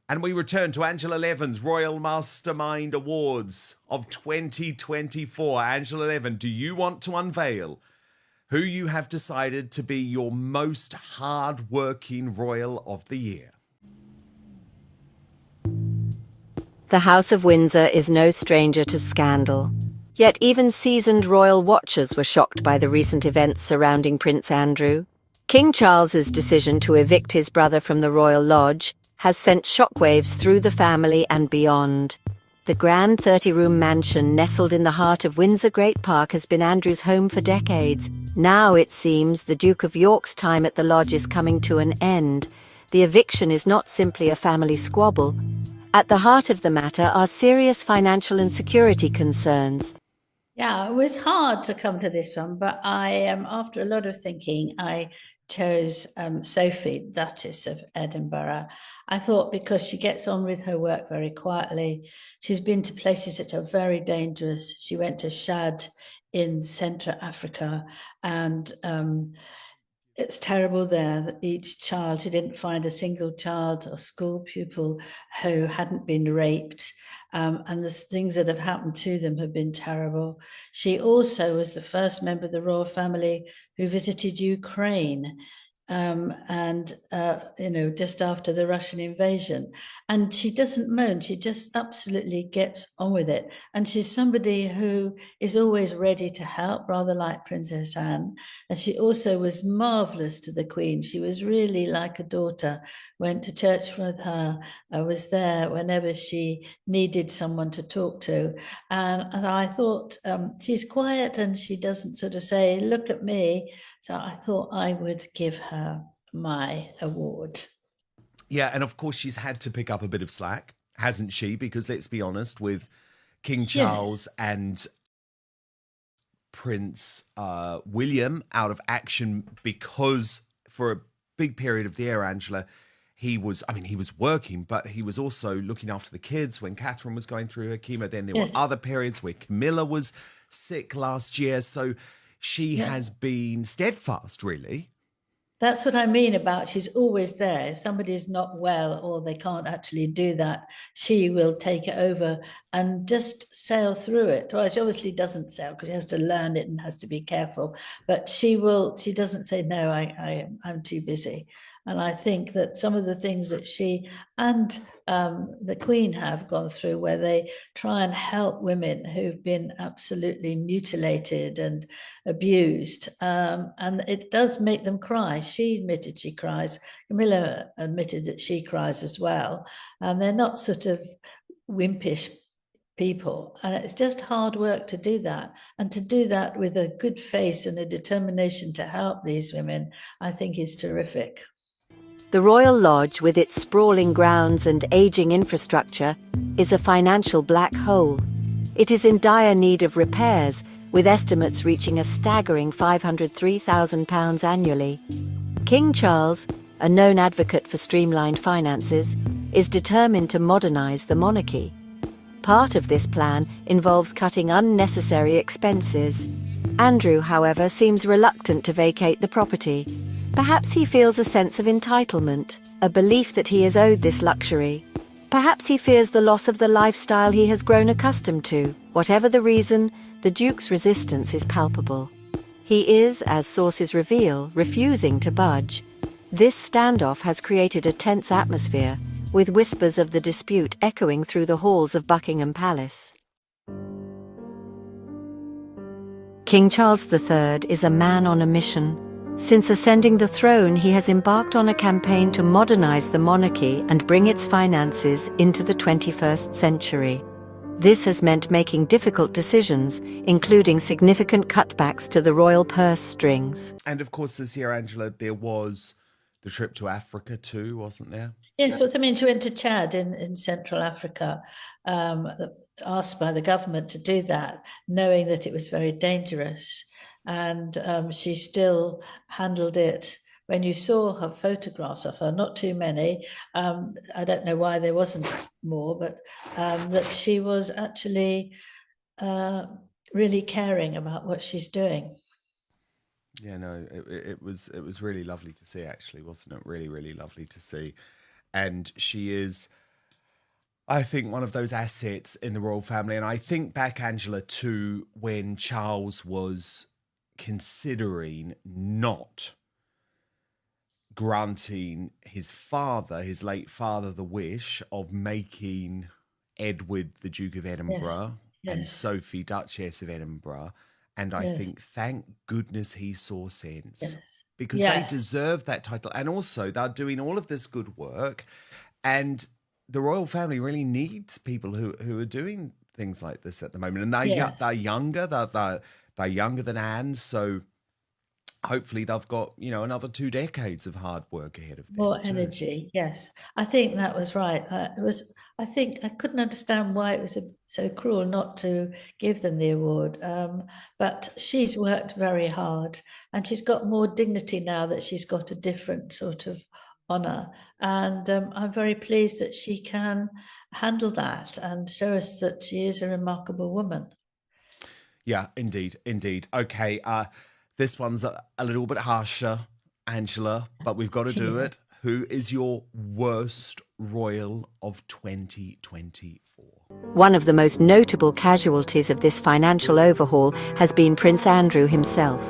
And we return to Angela Levin's Royal Mastermind Awards of 2024. Angela Levin, do you want to unveil who you have decided to be your most hard-working royal of the year? The House of Windsor is no stranger to scandal. Yet even seasoned royal watchers were shocked by the recent events surrounding Prince Andrew. King Charles's decision to evict his brother from the royal lodge has sent shockwaves through the family and beyond. The grand 30-room mansion nestled in the heart of Windsor Great Park has been Andrew's home for decades. Now, it seems, the Duke of York's time at the lodge is coming to an end. The eviction is not simply a family squabble. At the heart of the matter are serious financial and security concerns. Yeah, it was hard to come to this one, but after a lot of thinking, I chose Sophie, Duchess of Edinburgh. I thought because she gets on with her work very quietly, she's been to places that are very dangerous. She went to Shad in Central Africa, and it's terrible there that each child, she didn't find a single child or school pupil who hadn't been raped. And the things that have happened to them have been terrible. She also was the first member of the royal family who visited Ukraine, just after the Russian invasion. And she doesn't moan, she just absolutely gets on with it. And she's somebody who is always ready to help, rather like Princess Anne. And she also was marvelous to the Queen. She was really like a daughter, went to church with her, was there whenever she needed someone to talk to. And I thought she's quiet and she doesn't sort of say, look at me. So I thought I would give her my award. Yeah, and of course she's had to pick up a bit of slack, hasn't she? Because let's be honest, with King Charles and Prince William out of action because for a big period of the year, Angela, he was working, but he was also looking after the kids when Catherine was going through her chemo. Then there were other periods where Camilla was sick last year. So she has been steadfast, really. That's what I mean about she's always there. If somebody's not well or they can't actually do that, she will take it over and just sail through it. Well, she obviously doesn't sail because she has to learn it and has to be careful. But she doesn't say, no, I'm too busy. And I think that some of the things that she and the Queen have gone through, where they try and help women who've been absolutely mutilated and abused, and it does make them cry. She admitted she cries. Camilla admitted that she cries as well. And they're not sort of wimpish people, and it's just hard work to do that, and to do that with a good face and a determination to help these women, I think is terrific. The Royal Lodge, with its sprawling grounds and aging infrastructure, is a financial black hole. It is in dire need of repairs, with estimates reaching a staggering £503,000 annually. King Charles, a known advocate for streamlined finances, is determined to modernise the monarchy. Part of this plan involves cutting unnecessary expenses. Andrew, however, seems reluctant to vacate the property. Perhaps he feels a sense of entitlement, a belief that he is owed this luxury. Perhaps he fears the loss of the lifestyle he has grown accustomed to. Whatever the reason, the Duke's resistance is palpable. He is, as sources reveal, refusing to budge. This standoff has created a tense atmosphere, with whispers of the dispute echoing through the halls of Buckingham Palace. King Charles III is a man on a mission. Since ascending the throne, he has embarked on a campaign to modernize the monarchy and bring its finances into the 21st century. This has meant making difficult decisions, including significant cutbacks to the royal purse strings. And of course, this year, Angela, there was the trip to Africa too, wasn't there? Yes, well, I mean, she went to Chad in Central Africa, asked by the government to do that, knowing that it was very dangerous. And she still handled it. When you saw her photographs of her, not too many, I don't know why there wasn't more, but that she was actually really caring about what she's doing. Yeah, no, it was really lovely to see, actually, wasn't it? Really, really lovely to see. And she is I think one of those assets in the royal family, and I think back, Angela, to when Charles was considering not granting his father, his late father, the wish of making Edward the Duke of Yes, Edinburgh and yes, Sophie Duchess of Edinburgh. And I yes, think, thank goodness he saw sense, yes, because they yes, deserve that title. And also, they're doing all of this good work. And the royal family really needs people who are doing things like this at the moment. And yes. they're younger, they're younger than Anne. So hopefully they've got, another 2 decades of hard work ahead of them More too. energy, yes. I think that was right. It was. I think I couldn't understand why it was so cruel not to give them the award. But she's worked very hard, and she's got more dignity now that she's got a different sort of honor. And I'm very pleased that she can handle that and show us that she is a remarkable woman. Yeah, indeed, indeed. Okay, this one's a little bit harsher, Angela, but we've got to do Yeah. it. Who is your worst royal of 2024? One of the most notable casualties of this financial overhaul has been Prince Andrew himself.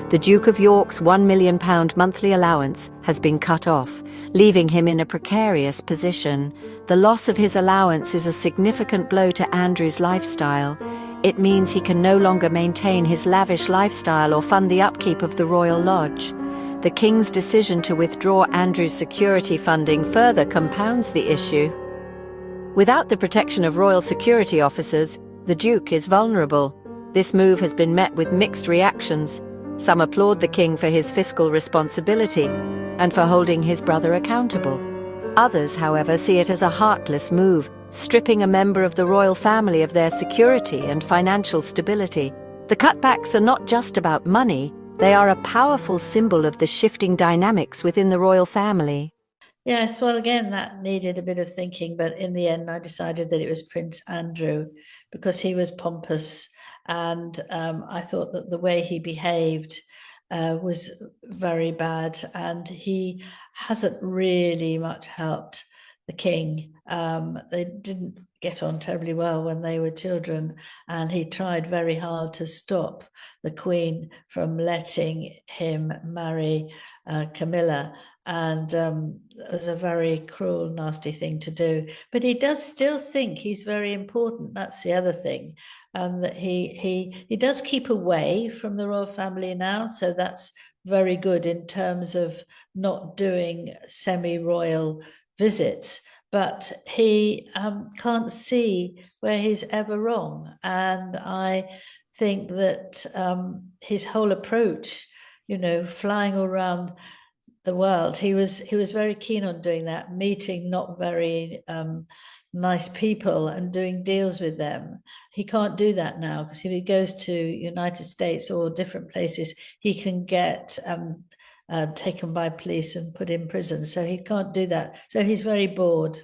The Duke of York's £1 million monthly allowance has been cut off, leaving him in a precarious position. The loss of his allowance is a significant blow to Andrew's lifestyle. It means he can no longer maintain his lavish lifestyle or fund the upkeep of the Royal Lodge. The King's decision to withdraw Andrew's security funding further compounds the issue. Without the protection of royal security officers, the Duke is vulnerable. This move has been met with mixed reactions. Some applaud the King for his fiscal responsibility and for holding his brother accountable. Others, however, see it as a heartless move, stripping a member of the royal family of their security and financial stability. The cutbacks are not just about money, they are a powerful symbol of the shifting dynamics within the royal family. Yes, well, again, that needed a bit of thinking, but in the end, I decided that it was Prince Andrew because he was pompous, and I thought that the way he behaved was very bad, and he hasn't really much helped the king. They didn't get on terribly well when they were children, and he tried very hard to stop the Queen from letting him marry Camilla. And it was a very cruel, nasty thing to do. But he does still think he's very important. That's the other thing. And that he does keep away from the royal family now. So that's very good in terms of not doing semi-royal visits. But he can't see where he's ever wrong. And I think that his whole approach, flying around the world. He was very keen on doing that, meeting not very nice people and doing deals with them. He can't do that now because if he goes to United States or different places, he can get taken by police and put in prison. So he can't do that. So he's very bored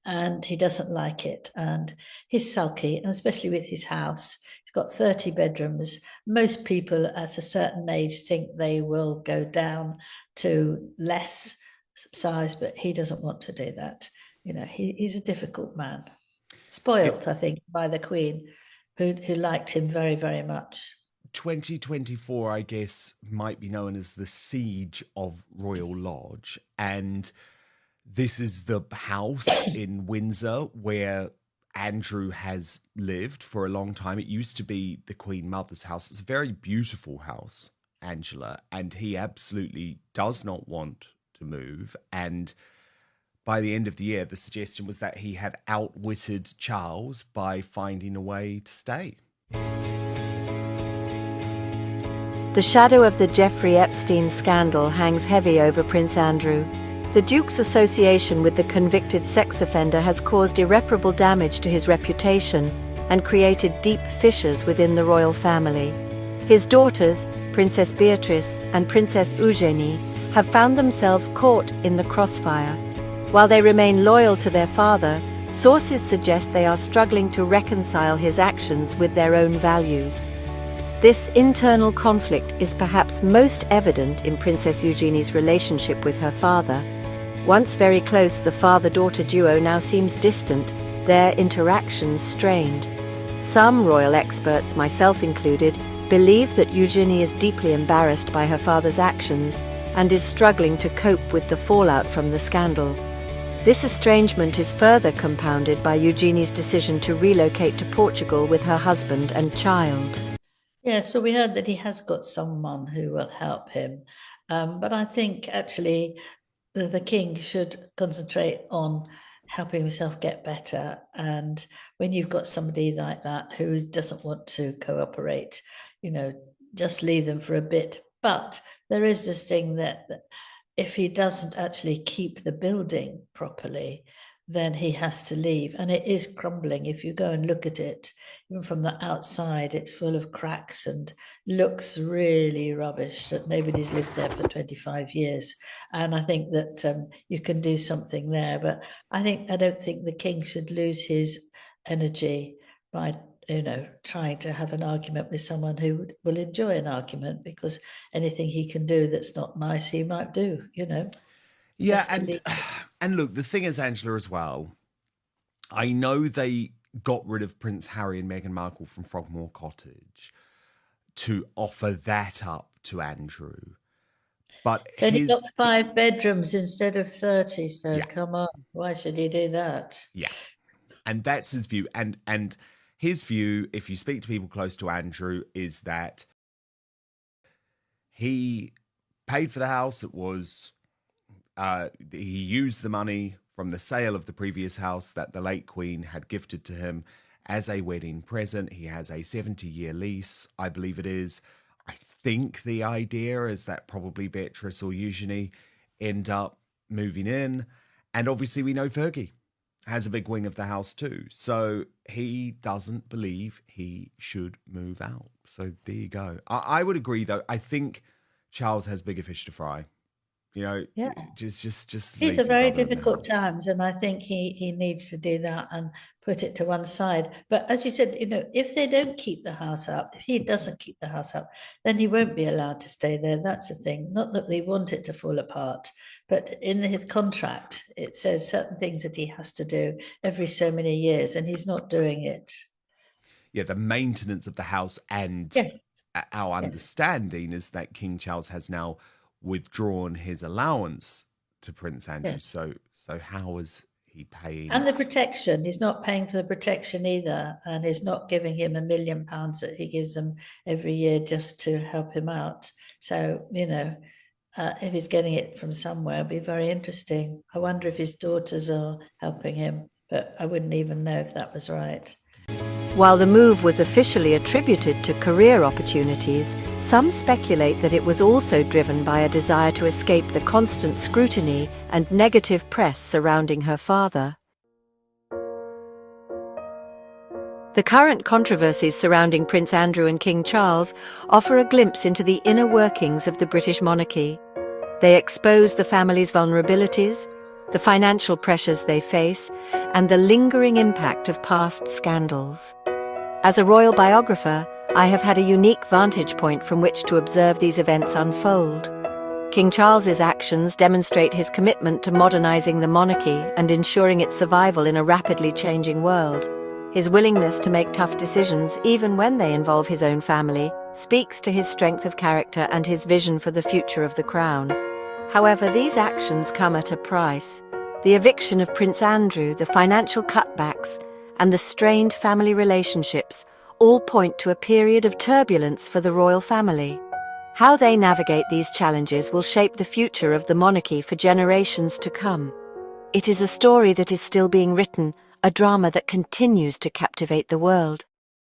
and he doesn't like it. And he's sulky, and especially with his house. He's got 30 bedrooms. Most people at a certain age think they will go down to less size, but he doesn't want to do that. He's a difficult man. Spoilt, I think, by the Queen, who liked him very, very much. 2024, I guess, might be known as the Siege of Royal Lodge. And this is the house in Windsor where Andrew has lived for a long time. It used to be the Queen Mother's house. It's a very beautiful house, Angela, and he absolutely does not want to move. And by the end of the year, the suggestion was that he had outwitted Charles by finding a way to stay. The shadow of the Jeffrey Epstein scandal hangs heavy over Prince Andrew. The Duke's association with the convicted sex offender has caused irreparable damage to his reputation and created deep fissures within the royal family. His daughters, Princess Beatrice and Princess Eugenie, have found themselves caught in the crossfire. While they remain loyal to their father, sources suggest they are struggling to reconcile his actions with their own values. This internal conflict is perhaps most evident in Princess Eugenie's relationship with her father. Once very close, the father-daughter duo now seems distant, their interactions strained. Some royal experts, myself included, believe that Eugenie is deeply embarrassed by her father's actions and is struggling to cope with the fallout from the scandal. This estrangement is further compounded by Eugenie's decision to relocate to Portugal with her husband and child. Yeah, so we heard that he has got someone who will help him. But I think actually the king should concentrate on helping himself get better. And when you've got somebody like that who doesn't want to cooperate, just leave them for a bit. But there is this thing that if he doesn't actually keep the building properly, then he has to leave. And it is crumbling. If you go and look at it, even from the outside, it's full of cracks and looks really rubbish, that nobody's lived there for 25 years. And I think that you can do something there. But I don't think the king should lose his energy by trying to have an argument with someone who will enjoy an argument, because anything he can do that's not nice, he might do, Yeah, best to leave. and look, the thing is, Angela, as well, I know they got rid of Prince Harry and Meghan Markle from Frogmore Cottage to offer that up to Andrew. But It's only got 5 bedrooms instead of 30, so Yeah. come on, why should he do that? Yeah, and that's his view. And his view, if you speak to people close to Andrew, is that he paid for the house. It was he used the money from the sale of the previous house that the late Queen had gifted to him as a wedding present. He has a 70-year lease, I believe it is. I think the idea is that probably Beatrice or Eugenie end up moving in. And obviously we know Fergie has a big wing of the house too. So he doesn't believe he should move out. So there you go. I would agree, though. I think Charles has bigger fish to fry. Yeah. Just These leave are your very brother in the difficult house. times, and I think he needs to do that and put it to one side. But as you said, if they don't keep the house up, if he doesn't keep the house up, then he won't be allowed to stay there. That's the thing. Not that they want it to fall apart, but in his contract, it says certain things that he has to do every so many years, and he's not doing it. Yeah, the maintenance of the house, and Yes, our yes, understanding is that King Charles has now withdrawn his allowance to Prince Andrew. yes. So how is he paying? And the protection, he's not paying for the protection either, and he's not giving him £1 million that he gives them every year just to help him out. So, if he's getting it from somewhere, it'd be very interesting. I wonder if his daughters are helping him, but I wouldn't even know if that was right. While the move was officially attributed to career opportunities, some speculate that it was also driven by a desire to escape the constant scrutiny and negative press surrounding her father. The current controversies surrounding Prince Andrew and King Charles offer a glimpse into the inner workings of the British monarchy. They expose the family's vulnerabilities, the financial pressures they face, and the lingering impact of past scandals. As a royal biographer, I have had a unique vantage point from which to observe these events unfold. King Charles's actions demonstrate his commitment to modernizing the monarchy and ensuring its survival in a rapidly changing world. His willingness to make tough decisions, even when they involve his own family, speaks to his strength of character and his vision for the future of the crown. However, these actions come at a price. The eviction of Prince Andrew, the financial cutbacks, and the strained family relationships all point to a period of turbulence for the royal family. How they navigate these challenges will shape the future of the monarchy for generations to come. It is a story that is still being written, a drama that continues to captivate the world.